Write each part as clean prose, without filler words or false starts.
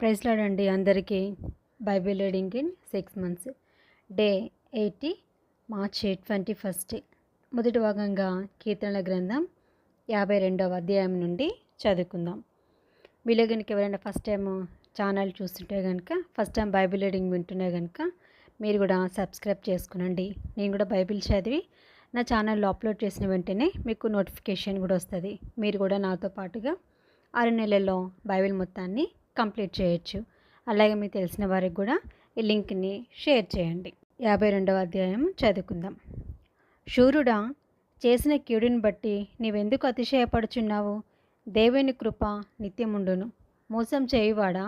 Praise lord అండి అందరికీ. Bible reading in 6 months, day 80, March 21. మొదటి భాగంగా కీర్తనల గ్రంథం 52వ అధ్యాయం నుండి చదువుకుందాం. మీలో కనుక ఎవరైనా ఫస్ట్ టైం ఛానల్ చూస్తుంటే కనుక, ఫస్ట్ టైం బైబిల్ రీడింగ్ వింటున్నా కనుక మీరు కూడా సబ్స్క్రైబ్ చేసుకునండి. నేను కూడా బైబిల్ చదివి నా ఛానల్లో అప్లోడ్ చేసిన వెంటనే మీకు నోటిఫికేషన్ కూడా వస్తుంది. మీరు కూడా నాతో పాటుగా 6 నెలల్లో బైబిల్ మొత్తాన్ని కంప్లీట్ చేయొచ్చు. అలాగే మీకు తెలిసిన వారికి కూడా ఈ లింక్ని షేర్ చేయండి. 52వ అధ్యాయం చదువుకుందాం. శూరుడా, చేసిన కీడుని బట్టి నీవెందుకు అతిశయపడుచున్నావు? దేవుని కృప నిత్యముండును. మోసం చేయువాడా,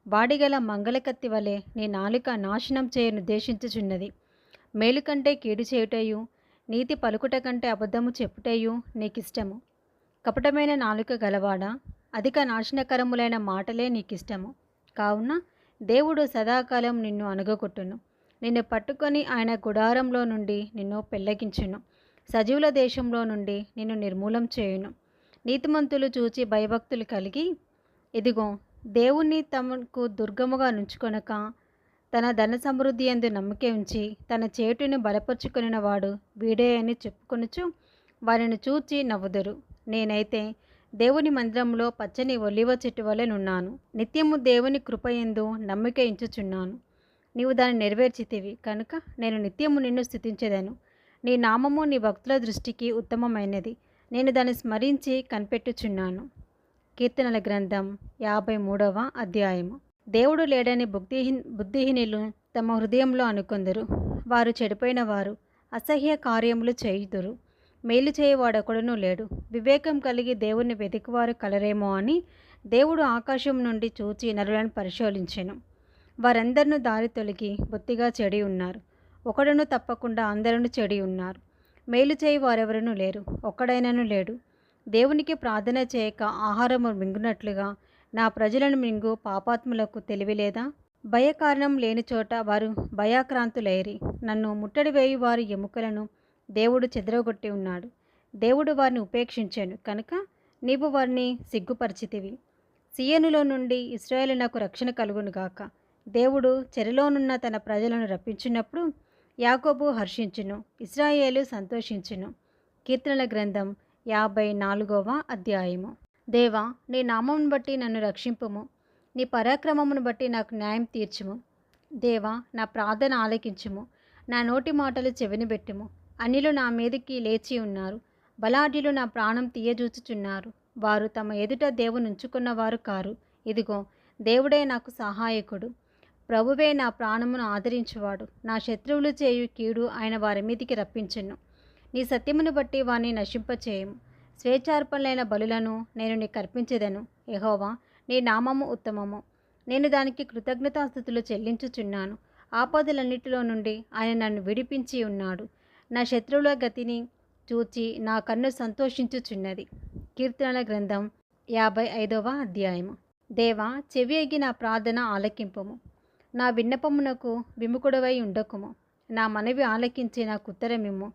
వాడిగల మంగళకత్తి వలె నీ నాలుక నాశనం చేయనుద్దేశించుచున్నది. మేలు కంటే కీడు చేయుటయు, నీతి పలుకుట కంటే అబద్ధము చెప్పుటయు నీకిష్టము. కపటమైన నాలుక గలవాడా, అధిక నాశనకరములైన మాటలే నీకిష్టము. కావున దేవుడు సదాకాలం నిన్ను అణగగొట్టును. నిన్ను పట్టుకొని ఆయన గుడారంలో నుండి నిన్ను పెళ్లగించును. సజీవుల దేశంలో నుండి నిన్ను నిర్మూలం చేయును. నీతిమంతులు చూచి భయభక్తులు కలిగి, ఇదిగో దేవుణ్ణి తమకు దుర్గముగా నుంచుకొనక, తన ధన సమృద్ధి యందు నమ్మిక ఉంచి తన చేటుని బలపరుచుకొనిన వాడు వీడే అని చెప్పుకొనుచు వారిని చూచి నవ్వుదురు. నేనైతే దేవుని మందిరంలో పచ్చని ఒలివ చెట్టు వలె నున్నాను. నిత్యము దేవుని కృపయందు నమ్మిక ఇంచుచున్నాను. నీవు దాన్ని నెరవేర్చితివి కనుక నేను నిత్యము నిన్ను స్తుతించెదను. నీ నామము నీ భక్తుల దృష్టికి ఉత్తమమైనది. నేను దాన్ని స్మరించి కనిపెట్టుచున్నాను. కీర్తనల గ్రంథం 53వ అధ్యాయము. దేవుడు లేడని బుద్ధిహీనులు తమ హృదయంలో అనుకొందరు. వారు చెడిపోయిన వారు అసహ్య కార్యములు చేయుదురు. మేలు చేయవాడొకడునూ లేడు. వివేకం కలిగి దేవుణ్ణి వెతికివారు కలరేమో అని దేవుడు ఆకాశం నుండి చూచి నరులను పరిశోధించెను. వారందరినూ దారి తొలగి బొత్తిగా చెడి ఉన్నారు. ఒకడును తప్పకుండా అందరూ చెడి ఉన్నారు. మేలు చేయి వారెవరూ లేరు, ఒక్కడైనను లేడు. దేవునికి ప్రార్థన చేయక ఆహారము మింగునట్లుగా నా ప్రజలను మింగు పాపాత్ములకు తెలివి లేదా? భయకారణం లేని చోట వారు భయాక్రాంతులైరి. నన్ను ముట్టడి వేయి వారి ఎముకలను దేవుడు చెదరగొట్టి ఉన్నాడు. దేవుడు వారిని ఉపేక్షించాను కనుక నీవు వారిని సిగ్గుపరిచితివి. సియోనులో నుండి ఇశ్రాయేలునకు రక్షణ కలుగునుగాక. దేవుడు చెరలోనున్న తన ప్రజలను రప్పించినప్పుడు యాకోబు హర్షించును, ఇశ్రాయేలు సంతోషించును. కీర్తనల గ్రంథం 54వ అధ్యాయము. దేవా, నీ నామమును బట్టి నన్ను రక్షింపుము. నీ పరాక్రమమును బట్టి నాకు న్యాయం తీర్చుము. దేవా, నా ప్రార్థన ఆలకించుము. నా నోటి మాటలు చెవినిబెట్టుము. అన్యులు నా మీదకి లేచి ఉన్నారు. బలాఢ్యులు నా ప్రాణం తీయజూచుచున్నారు. వారు తమ ఎదుట దేవుని ఉంచుకున్నవారు కారు. ఇదిగో, దేవుడే నాకు సహాయకుడు. ప్రభువే నా ప్రాణమును ఆదరించువాడు. నా శత్రువులు చేయు కీడు ఆయన వారి మీదికి రప్పించును. నీ సత్యమును బట్టి వారిని నశింపచేయము. స్వేచ్ఛార్పణలైన బలులను నేను నీకు అర్పించెదను. యెహోవా, నీ నామము ఉత్తమము. నేను దానికి కృతజ్ఞతాస్తుతులు చెల్లించుచున్నాను. ఆపదలన్నిటిలో నుండి ఆయన నన్ను విడిపించి ఉన్నాడు. నా శత్రువుల గతిని చూచి నా కన్ను సంతోషించుచున్నది. కీర్తనల గ్రంథం 55వ అధ్యాయము. దేవా, చెవి ఎగి నా ప్రార్థన ఆలకింపుము. నా విన్నపమునకు విముఖుడవై ఉండకుము. నా మనవి ఆలకించి నాకు ఉత్తరమిమ్ము.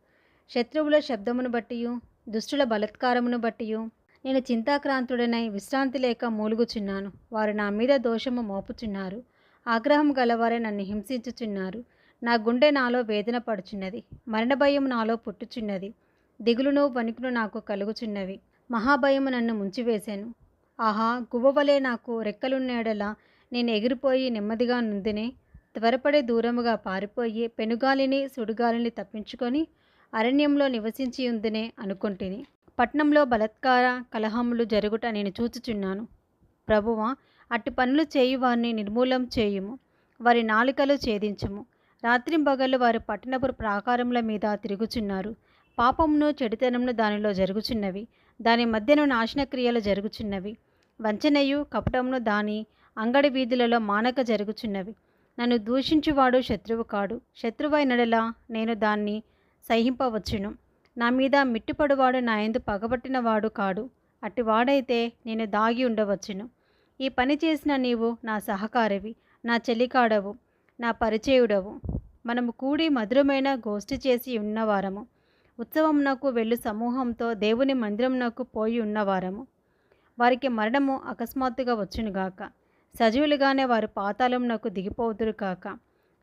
శత్రువుల శబ్దమును బట్టియు దుష్టుల బలత్కారమును బట్టియు నేను చింతాక్రాంతుడనై విశ్రాంతి లేక మూలుగుచున్నాను. వారు నా మీద దోషము మోపుచున్నారు. ఆగ్రహం గలవారే నన్ను హింసించుచున్నారు. నా గుండె నాలో వేదన పడుచున్నది. మరణభయం నాలో పుట్టుచున్నది. దిగులును వణుకును నాకు కలుగుచున్నవి. మహాభయము నన్ను ముంచివేశాను. ఆహా, గువ్వవలే నాకు రెక్కలున్నేడలా నేను ఎగిరిపోయి నెమ్మదిగా నుందినే. త్వరపడి దూరముగా పారిపోయి పెనుగాలిని సుడిగాలిని తప్పించుకొని అరణ్యంలో నివసించి ఉందినే అనుకుంటుని. పట్నంలో బలత్కార కలహములు జరుగుట నేను చూచుచున్నాను. ప్రభువా, అట్టి పనులు చేయు వారిని నిర్మూలం చేయుము. వారి నాలుకలు ఛేదించుము. రాత్రింబగళ్ళు వారు పట్టణపు ప్రాకారముల మీద తిరుగుచున్నారు. పాపమును చెడుతనమును దానిలో జరుగుచున్నవి. దాని మధ్యను నాశనక్రియలు జరుగుచున్నవి. వంచనయు కపటమును దాని అంగడి వీధులలో మానక జరుగుచున్నవి. నన్ను దూషించువాడు శత్రువు కాడు. శత్రువైనడలా నేను దాన్ని సహింపవచ్చును. నా మీద మిట్టుపడువాడు నా యందు పగబట్టినవాడు కాడు. అట్టివాడైతే నేను దాగి ఉండవచ్చును. ఈ పని చేసిన నీవు నా సహకారివి, నా చెలికాడవు, నా పరిచయుడవు. మనము కూడి మధురమైన గోష్ఠి చేసి ఉన్నవారము. ఉత్సవమునకు వెళ్ళు సమూహంతో దేవుని మందిరమునకు పోయి ఉన్నవారము. వారికి మరణము అకస్మాత్తుగా వచ్చునుగాక. సజీవులుగానే వారు పాతాళమునకు దిగిపోదురు కాక.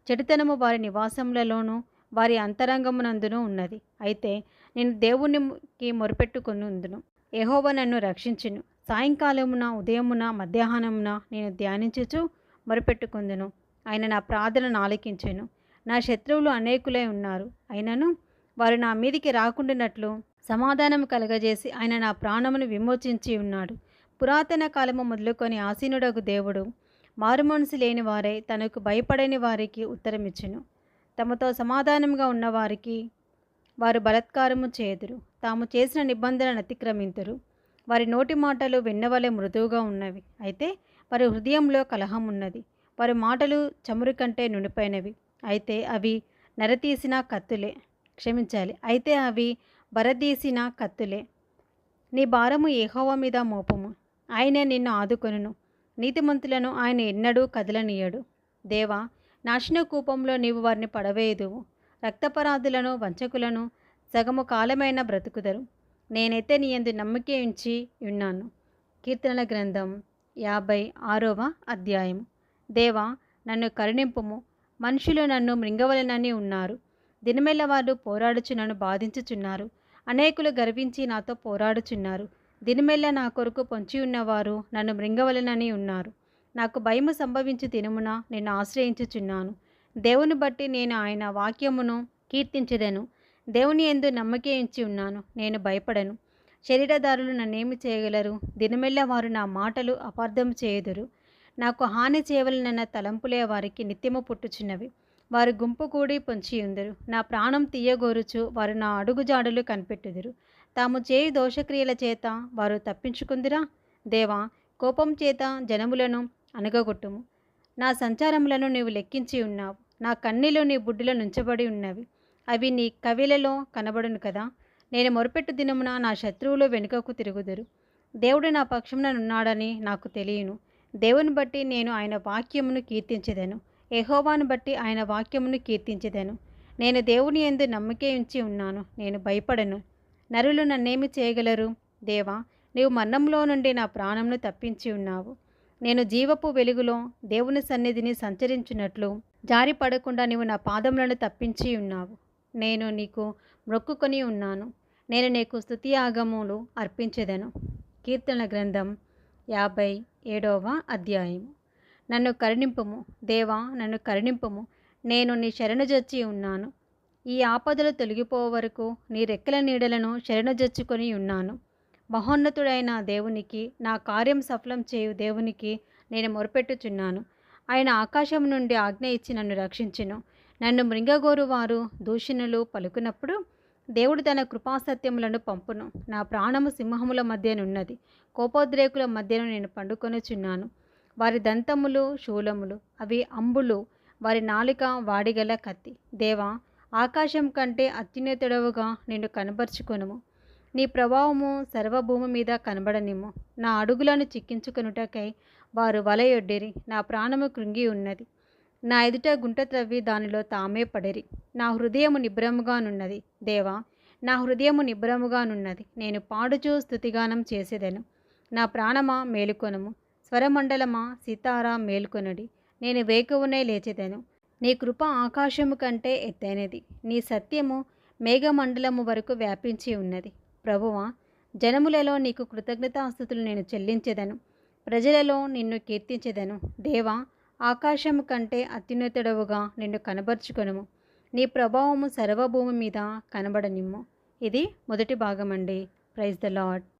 చెడుతనము వారి నివాసములలోనూ వారి అంతరంగమునందును ఉన్నది. అయితే నేను దేవునికి మొరపెట్టుకొనుందును. యెహోవా నన్ను రక్షించును. సాయంకాలమున, ఉదయమున, మధ్యాహ్నమున నేను ధ్యానించుచు మొరపెట్టుకొందును. ఆయన నా ప్రార్థనను ఆలకించెను. నా శత్రువులు అనేకులై ఉన్నారు. అయినను వారు నా మీదికి రాకుండానట్లు సమాధానము కలగజేసి ఆయన నా ప్రాణమును విమోచించి ఉన్నాడు. పురాతన కాలము మొదలుకొని ఆసీనుడగు దేవుడు మారుమనసు లేని వారై తనకు భయపడని వారికి ఉత్తరమిచ్చును. తమతో సమాధానముగా ఉన్నవారికి వారు బలాత్కారము చేయుదురు. తాము చేసిన నిబంధనను అతిక్రమింతురు. వారి నోటి మాటలు వెన్నవలె మృదువుగా ఉన్నవి. అయితే వారి హృదయంలో కలహం ఉన్నది. వారి మాటలు చమురు కంటే నునిపైనవి. అయితే అవి బరదీసిన కత్తులే. నీ భారము యెహోవా మీద మోపుము. ఆయనే నిన్ను ఆదుకొనును. నీతిమంతులను ఆయన ఎన్నడూ కదలనీయడు. దేవా, నాశన కూపంలో నీవు వారిని పడవేయుదువు. రక్తపరాధులను, వంచకులను సగము కాలమైన బ్రతుకుదరు. నేనైతే నీ యందు నమ్మిక ఉంచి ఉన్నాను. కీర్తనల గ్రంథం 56వ అధ్యాయం. దేవా, నన్ను కరుణింపుము. మనుషులు నన్ను మృంగవలెనని ఉన్నారు. దినమెల్ల వారు పోరాడుచు నన్ను బాధించుచున్నారు. అనేకులు గర్వించి నాతో పోరాడుచున్నారు. దినమెల్ల నా కొరకు పొంచి ఉన్నవారు నన్ను మృంగవలెనని ఉన్నారు. నాకు భయము సంభవించు దినమున నిన్ను ఆశ్రయించుచున్నాను. దేవుని బట్టి నేను ఆయన వాక్యమును కీర్తించెదను. దేవుని యందు నమ్మకే ఉంచి ఉన్నాను. నేను భయపడను. శరీరదారులు నన్నేమి చేయగలరు? దినమెల్ల వారు నా మాటలు అపార్థం చేయుదురు. నాకు హాని చేయవలనన్న తలంపులే వారికి నిత్యము పుట్టుచున్నవి. వారు గుంపు కూడి పొంచియుందురు. నా ప్రాణం తీయగోరుచు వారు నా అడుగుజాడలు కనిపెట్టుదురు. తాము చేయు దోషక్రియల చేత వారు తప్పించుకుందిరా. దేవా, కోపం చేత జనములను అనగగొట్టుము. నా సంచారములను నీవు లెక్కించి ఉన్నావు. నా కన్నీలు నీ బుడ్డిలో నుంచబడి ఉన్నవి. అవి నీ కవిలలో కనబడును కదా. నేను మొరపెట్టు దినమున నా శత్రువులు వెనుకకు తిరుగుదురు. దేవుడు నా పక్షముననున్నాడని నాకు తెలియను. దేవుని బట్టి నేను ఆయన వాక్యమును కీర్తించెదను. యెహోవాను బట్టి ఆయన వాక్యమును కీర్తించెదను. నేను దేవుని యందు నమ్మికే ఉంచి ఉన్నాను. నేను భయపడను. నరులు నన్నేమి చేయగలరు? దేవా, నీవు మరణంలో నుండి నా ప్రాణంను తప్పించి ఉన్నావు. నేను జీవపు వెలుగులో దేవుని సన్నిధిని సంచరించినట్లు జారిపడకుండా నీవు నా పాదములను తప్పించి ఉన్నావు. నేను నీకు మొక్కుకొని ఉన్నాను. నేను నీకు స్తుతియాగములు అర్పించెదను. కీర్తనల గ్రంథం 57వ అధ్యాయం. నన్ను కరుణింపుము. దేవా, నన్ను కరుణింపుము. నేను నీ శరణుజొచ్చి ఉన్నాను. ఈ ఆపదలు తొలగిపోవు వరకు నీ రెక్కల నీడలను శరణుజొచ్చుకొని ఉన్నాను. మహోన్నతుడైన దేవునికి, నా కార్యం సఫలం చేయు దేవునికి నేను మొరపెట్టుచున్నాను. ఆయన ఆకాశం నుండి ఆజ్ఞ ఇచ్చి నన్ను రక్షించును. నన్ను మృంగగోరు వారు దూషణలు పలుకున్నప్పుడు దేవుడు తన కృపాసత్యములను పంపును. నా ప్రాణము సింహముల మధ్యనున్నది. కోపోద్రేకుల మధ్యను నేను పండుకొనుచున్నాను. వారి దంతములు శూలములు, అవి అంబులు. వారి నాలుక వాడిగల కత్తి. దేవా, ఆకాశం కంటే అత్యున్నతుడవుగా నిన్ను కనబరుచుకొనుము. నీ ప్రభావము సర్వభూమి మీద కనబడనిమ్ము. నా అడుగులను చిక్కించుకొనుటకై వారు వలయొడ్డిరి. నా ప్రాణము కృంగి ఉన్నది. నా ఎదుట గుంట త్రవ్వి దానిలో తామే పడిరి. నా హృదయము నిబ్రముగానున్నది. దేవా, నా హృదయము నిబ్రముగానున్నది. నేను పాడుచూ స్తుతిగానం చేసేదను. నా ప్రాణమా మేలుకొనుము. స్వరమండలమా, సితారా మేల్కొనడి. నేను వేకువనే లేచెదను. నీ కృప ఆకాశము కంటే ఎత్తైనది. నీ సత్యము మేఘమండలము వరకు వ్యాపించి ఉన్నది. ప్రభువా, జనములలో నీకు కృతజ్ఞతాస్తుతులు నేను చెల్లించెదను. ప్రజలలో నిన్ను కీర్తించెదను. దేవా, ఆకాశము కంటే అత్యున్నతుడవుగా నిన్ను కనబరుచుకొనుము. నీ ప్రభావము సర్వభూమి మీద కనబడనిమ్ము. ఇది మొదటి భాగమండి. Praise the lord.